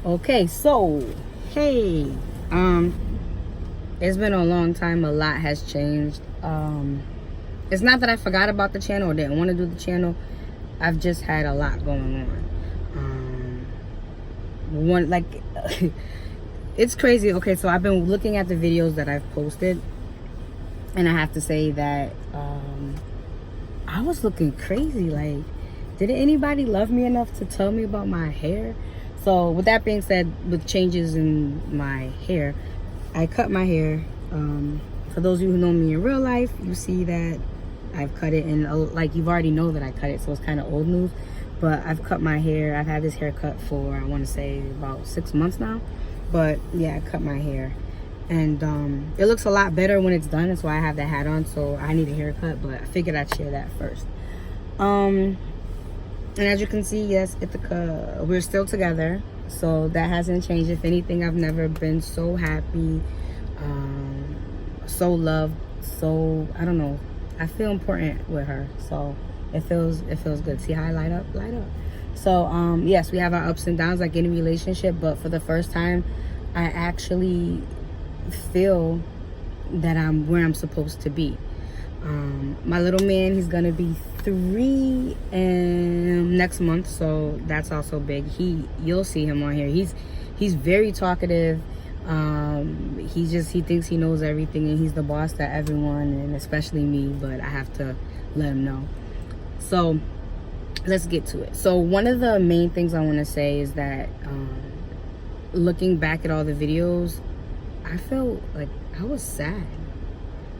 Okay, so hey, it's been a long time. A lot has changed. It's not that I forgot about the channel or didn't want to do the channel. I've just had a lot going on. One like it's crazy. Okay, so I've been looking at the videos that I've posted, and I have to say that I was looking crazy. Like, did anybody love me enough to tell me about my hair? So with that being said, with changes in my hair, I cut my hair. For those of you who know me in real life, you see that I've cut it, and like, you've already know that I cut it, so it's kind of old news. But I've cut my hair. I've had this haircut for, I want to say, about 6 months now. But yeah, I cut my hair, and it looks a lot better when it's done. That's why I have that hat on. So I need a haircut, but I figured I'd share that first. And as you can see, yes, we're still together, so that hasn't changed. If anything, I've never been so happy, so loved, so I don't know. I feel important with her, so it feels good. See how I light up? So yes, we have our ups and downs like any relationship, but for the first time, I actually feel that I'm where I'm supposed to be. My little man, he's gonna be 3 next month, so that's also big. You'll see him on here. He's very talkative. He thinks he knows everything, and he's the boss to everyone, and especially me, but I have to let him know. So let's get to it. So one of the main things I want to say is that looking back at all the videos, I felt like I was sad,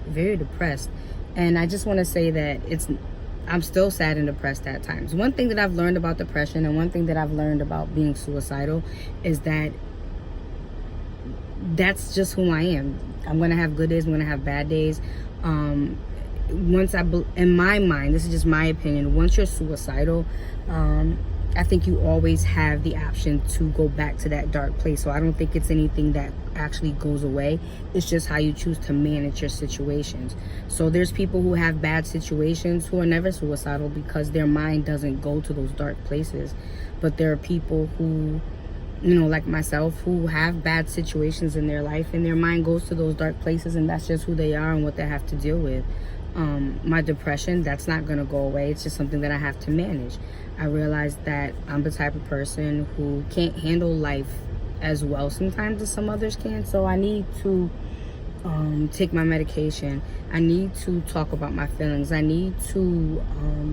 very depressed. And I just want to say that I'm still sad and depressed at times. One thing that I've learned about depression, and one thing that I've learned about being suicidal, is that that's just who I am. I'm going to have good days, I'm going to have bad days. In my mind, this is just my opinion, once you're suicidal, I think you always have the option to go back to that dark place. So I don't think it's anything that actually goes away. It's just how you choose to manage your situations. So there's people who have bad situations who are never suicidal because their mind doesn't go to those dark places. But there are people who, like myself, who have bad situations in their life, and their mind goes to those dark places, and that's just who they are and what they have to deal with. My depression, that's not going to go away. It's just something that I have to manage. I realized that I'm the type of person who can't handle life as well sometimes as some others can. So I need to take my medication. I need to talk about my feelings. I need to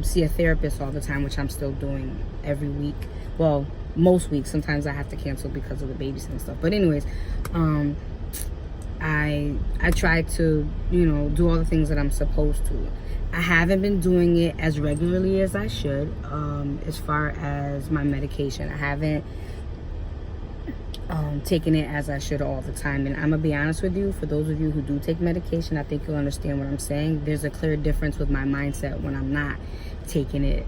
see a therapist all the time, which I'm still doing every week. Well, most weeks. Sometimes I have to cancel because of the babysitting stuff. But anyways, I try to, do all the things that I'm supposed to. I haven't been doing it as regularly as I should, as far as my medication. I haven't taken it as I should all the time. And I'm gonna be honest with you, for those of you who do take medication, I think you'll understand what I'm saying. There's a clear difference with my mindset when I'm not taking it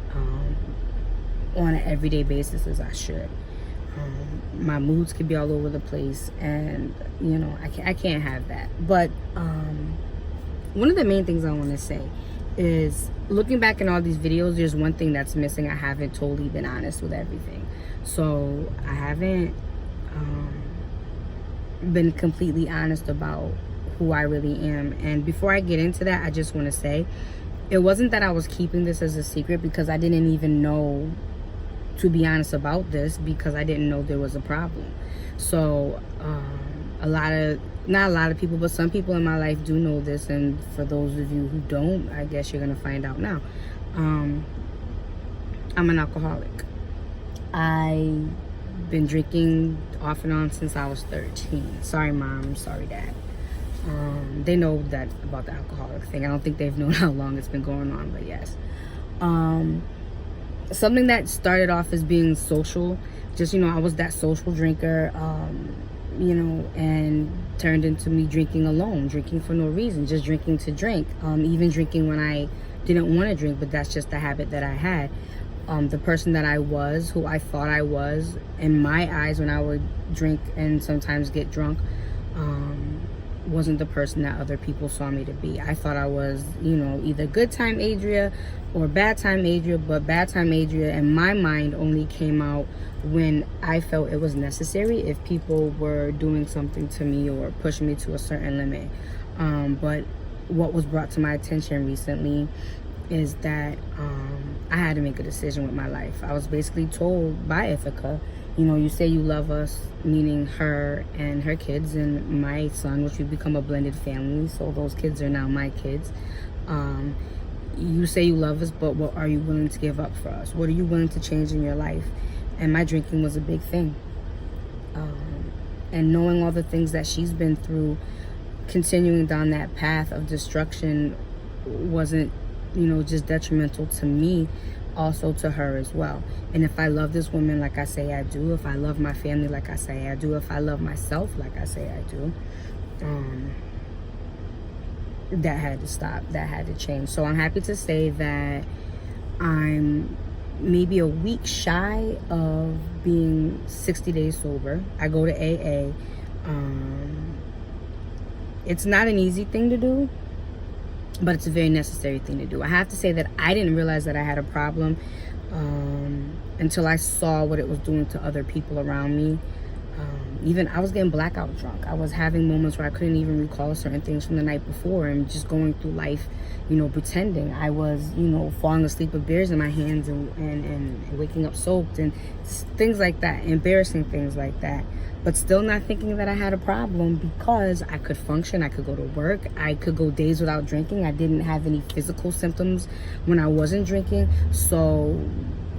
on an everyday basis as I should. My moods could be all over the place, and I can't have that. But one of the main things I want to say is, looking back in all these videos, there's one thing that's missing. I haven't totally been honest with everything. So I haven't been completely honest about who I really am. And before I get into that, I just want to say, it wasn't that I was keeping this as a secret, because I didn't even know to be honest about this, because I didn't know there was a problem. So not a lot of people, but some people in my life do know this. And for those of you who don't, I guess you're gonna find out now. I'm an alcoholic. I've been drinking off and on since I was 13. Sorry mom, sorry dad. They know that about the alcoholic thing. I don't think they've known how long it's been going on, but yes. Something that started off as being social, just, I was that social drinker, and turned into me drinking alone, drinking for no reason, just drinking to drink, even drinking when I didn't want to drink, but that's just the habit that I had. The person that I was, who I thought I was, in my eyes, when I would drink and sometimes get drunk, wasn't the person that other people saw me to be. I thought I was, you know, either good time Adria or bad time Adria, but bad time Adria in my mind only came out when I felt it was necessary, if people were doing something to me or pushing me to a certain limit. But what was brought to my attention recently is that I had to make a decision with my life. I was basically told by Ithaca, you know, you say you love us, meaning her and her kids and my son, which we become a blended family, so those kids are now my kids. You say you love us, but what are you willing to give up for us? What are you willing to change in your life? And my drinking was a big thing. And knowing all the things that she's been through, continuing down that path of destruction wasn't, you know, just detrimental to me, also to her as well. And if I love this woman like I say I do, if I love my family like I say I do, if I love myself like I say I do, that had to stop, that had to change. So I'm happy to say that I'm maybe a week shy of being 60 days sober. I go to AA. It's not an easy thing to do, but it's a very necessary thing to do. I have to say that I didn't realize that I had a problem until I saw what it was doing to other people around me. Even I was getting blackout drunk. I was having moments where I couldn't even recall certain things from the night before and just going through life, you know, pretending. I was, you know, falling asleep with beers in my hands and waking up soaked and things like that, embarrassing things like that. But still not thinking that I had a problem, because I could function, I could go to work, I could go days without drinking. I didn't have any physical symptoms when I wasn't drinking. So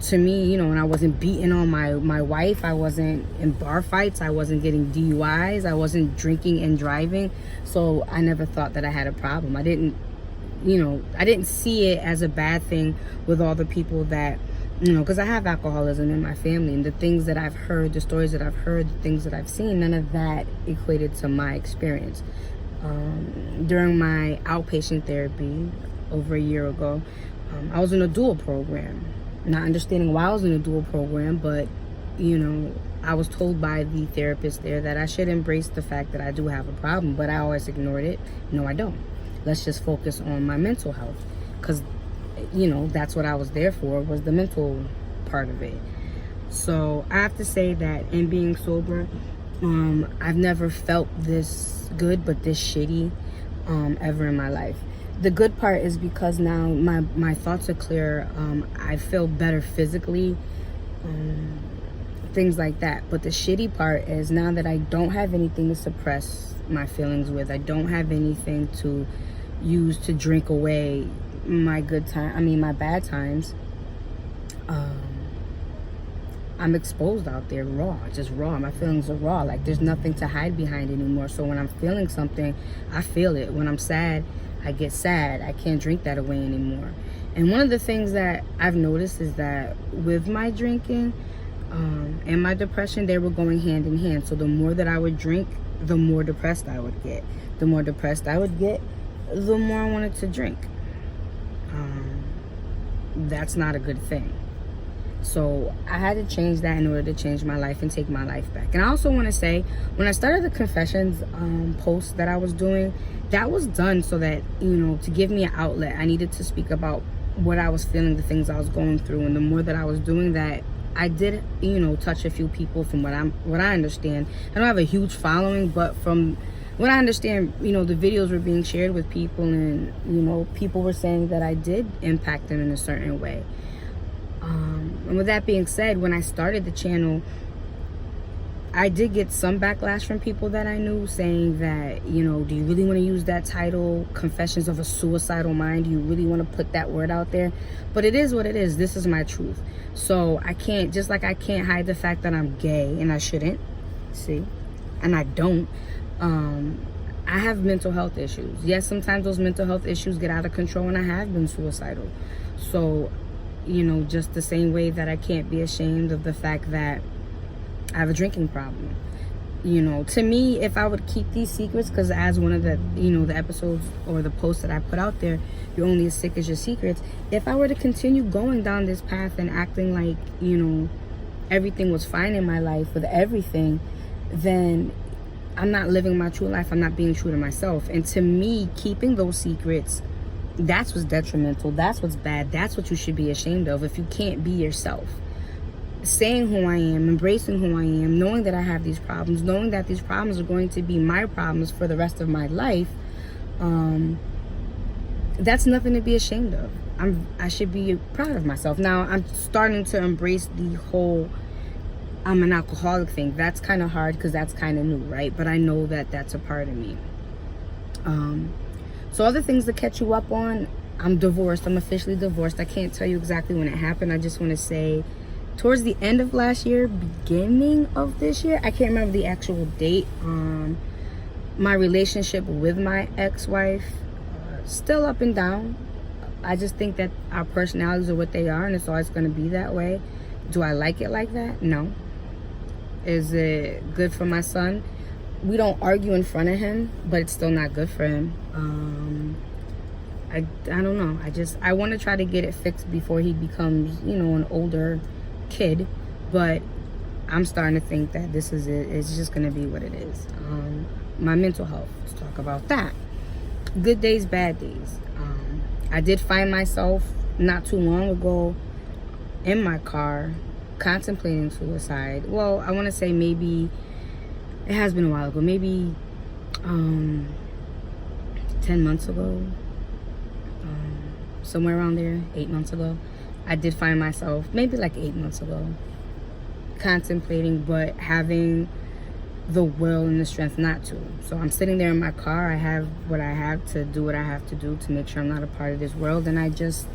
to me, you know, when I wasn't beating on my wife, I wasn't in bar fights, I wasn't getting DUIs, I wasn't drinking and driving. So I never thought that I had a problem. I didn't, you know, I didn't see it as a bad thing with all the people that, you know, because I have alcoholism in my family, and the things that I've heard, the stories that I've heard, the things that I've seen, none of that equated to my experience. During my outpatient therapy over a year ago, I was in a dual program. Not understanding why I was in a dual program, but, you know, I was told by the therapist there that I should embrace the fact that I do have a problem, but I always ignored it. No, I don't. Let's just focus on my mental health, because, you know, that's what I was there for, was the mental part of it. So I have to say that in being sober, I've never felt this good but this shitty ever in my life. The good part is because now my thoughts are clear. I feel better physically, things like that. But the shitty part is now that I don't have anything to suppress my feelings with, I don't have anything to use to drink away my my bad times. I'm exposed out there raw, just raw. My feelings are raw. Like, there's nothing to hide behind anymore. So when I'm feeling something, I feel it. When I'm sad, I get sad. I can't drink that away anymore. And one of the things that I've noticed is that with my drinking and my depression, they were going hand in hand. So the more that I would drink, the more depressed I would get. The more depressed I would get, the more I wanted to drink. That's not a good thing. So I had to change that in order to change my life and take my life back. And I also want to say, when I started the confessions post that I was doing, that was done so that, you know, to give me an outlet. I needed to speak about what I was feeling, the things I was going through. And the more that I was doing that, I did, you know, touch a few people from what I understand. I don't have a huge following, but from what I understand, you know, the videos were being shared with people, and, you know, people were saying that I did impact them in a certain way. And with that being said, when I started the channel, I did get some backlash from people that I knew saying that, you know, do you really want to use that title, Confessions of a Suicidal Mind? Do you really want to put that word out there? But it is what it is. This is my truth. So I can't, just like I can't hide the fact that I'm gay, and I shouldn't, see, and I don't. I have mental health issues. Yes, sometimes those mental health issues get out of control, and I have been suicidal. So, you know, just the same way that I can't be ashamed of the fact that I have a drinking problem. You know, to me, if I would keep these secrets, because as one of the, you know, the episodes or the posts that I put out there, you're only as sick as your secrets. If I were to continue going down this path and acting like, you know, everything was fine in my life with everything, then I'm not living my true life. I'm not being true to myself. And to me, keeping those secrets, that's what's detrimental. That's what's bad. That's what you should be ashamed of if you can't be yourself. Saying who I am, embracing who I am, knowing that I have these problems, knowing that these problems are going to be my problems for the rest of my life, that's nothing to be ashamed of. I should be proud of myself. Now, I'm starting to embrace the whole I'm an alcoholic thing. That's kind of hard because that's kind of new, right? But I know that that's a part of me. So other things to catch you up on, I'm divorced. I'm officially divorced. I can't tell you exactly when it happened. I just want to say towards the end of last year, beginning of this year. I can't remember the actual date. My relationship with my ex-wife, still up and down. I just think that our personalities are what they are, and it's always going to be that way. Do I like it like that? No. Is it good for my son? We don't argue in front of him, but it's still not good for him. I don't know. I want to try to get it fixed before he becomes, an older kid. But I'm starting to think that this is it. It's just going to be what it is. My mental health. Let's talk about that. Good days, bad days. I did find myself not too long ago in my car contemplating suicide. Well, I want to say maybe it has been a while ago, maybe 10 months ago, somewhere around there, 8 months ago. I did find myself maybe like 8 months ago contemplating, but having the will and the strength not to. So I'm sitting there in my car. I have what I have to do what I have to do to make sure I'm not a part of this world, and I just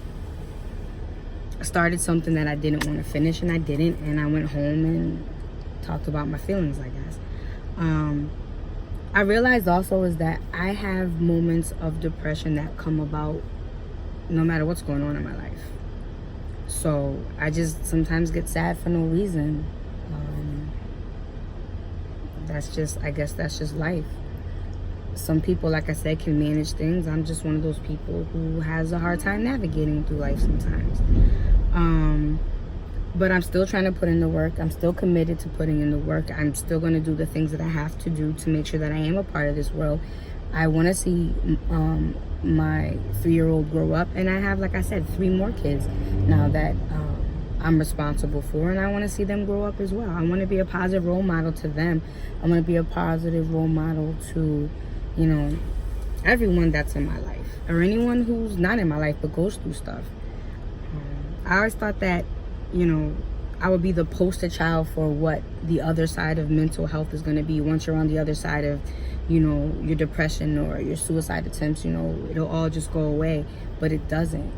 started something that I didn't want to finish, and I didn't, and I went home and talked about my feelings, I guess. I realized also is that I have moments of depression that come about no matter what's going on in my life. So I just sometimes get sad for no reason. I guess that's just life. Some people, like I said, can manage things. I'm just one of those people who has a hard time navigating through life sometimes. But I'm still trying to put in the work. I'm still committed to putting in the work. I'm still going to do the things that I have to do to make sure that I am a part of this world. I want to see my 3-year-old grow up. And I have, like I said, 3 more kids now that I'm responsible for, and I want to see them grow up as well. I want to be a positive role model to them. I want to be a positive role model to, everyone that's in my life, or anyone who's not in my life but goes through stuff. I always thought that, I would be the poster child for what the other side of mental health is going to be once you're on the other side of, your depression or your suicide attempts. It'll all just go away, but it doesn't.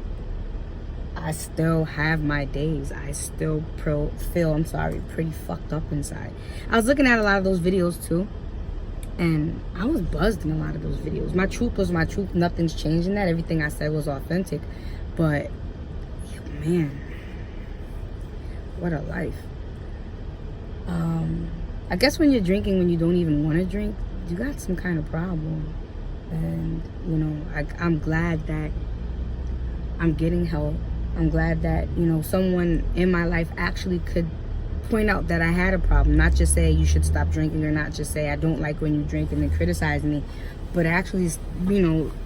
I still have my days. I still feel pretty fucked up inside. I was looking at a lot of those videos too, and I was buzzed in a lot of those videos. My truth was my truth. Nothing's changing that. Everything I said was authentic. But, man, what a life. I guess when you're drinking, when you don't even want to drink, you got some kind of problem. And, I'm glad that I'm getting help. I'm glad that, someone in my life actually could point out that I had a problem. Not just say you should stop drinking, or not just say I don't like when you drink and then criticize me, but actually,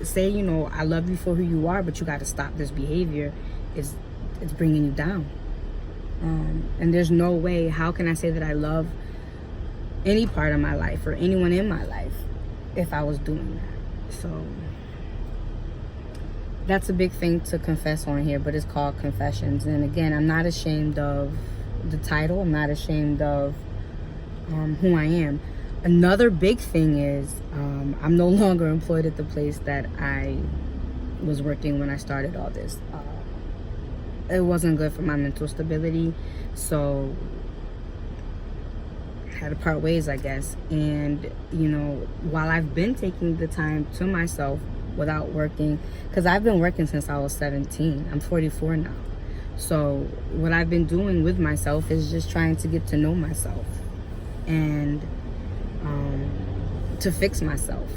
say, I love you for who you are, but you got to stop this behavior. It's bringing you down. And there's no way, how can I say that I love any part of my life or anyone in my life if I was doing that? So that's a big thing to confess on here, but it's called Confessions. And again, I'm not ashamed of the title. I'm not ashamed of who I am. Another big thing is I'm no longer employed at the place that I was working when I started all this. It wasn't good for my mental stability, so I had to part ways, I guess. And, while I've been taking the time to myself without working, because I've been working since I was 17. I'm 44 now. So what I've been doing with myself is just trying to get to know myself and to fix myself.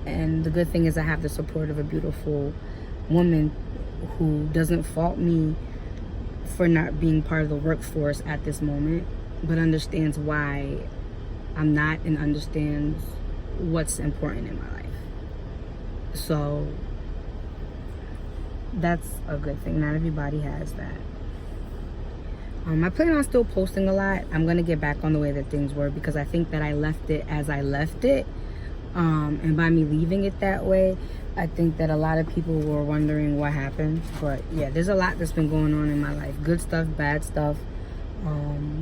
And the good thing is I have the support of a beautiful woman who doesn't fault me for not being part of the workforce at this moment, but understands why I'm not and understands what's important in my life. So that's a good thing. Not everybody has that. I plan on still posting a lot. I'm gonna get back on the way that things were, because I think that I left it as I left it. And by me leaving it that way, I think that a lot of people were wondering what happened. But yeah, there's a lot that's been going on in my life. Good stuff, bad stuff.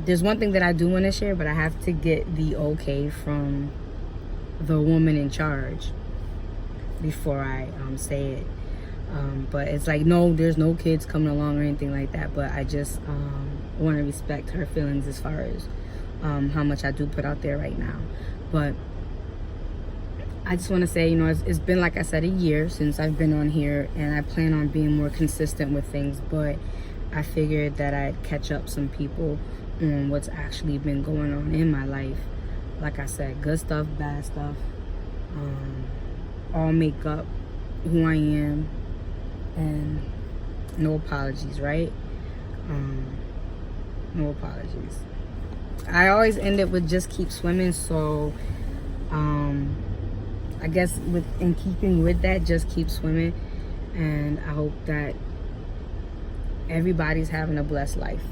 There's one thing that I do want to share, but I have to get the okay from the woman in charge before I say it. But it's like, no, there's no kids coming along or anything like that. But I just want to respect her feelings as far as how much I do put out there right now. But I just want to say, you know, it's been, like I said, a year since I've been on here, and I plan on being more consistent with things. But I figured that I'd catch up some people on what's actually been going on in my life. Like I said, good stuff, bad stuff, all make up who I am, and no apologies, right? No apologies. I always end it with just keep swimming, so I guess in keeping with that, just keep swimming, and I hope that everybody's having a blessed life.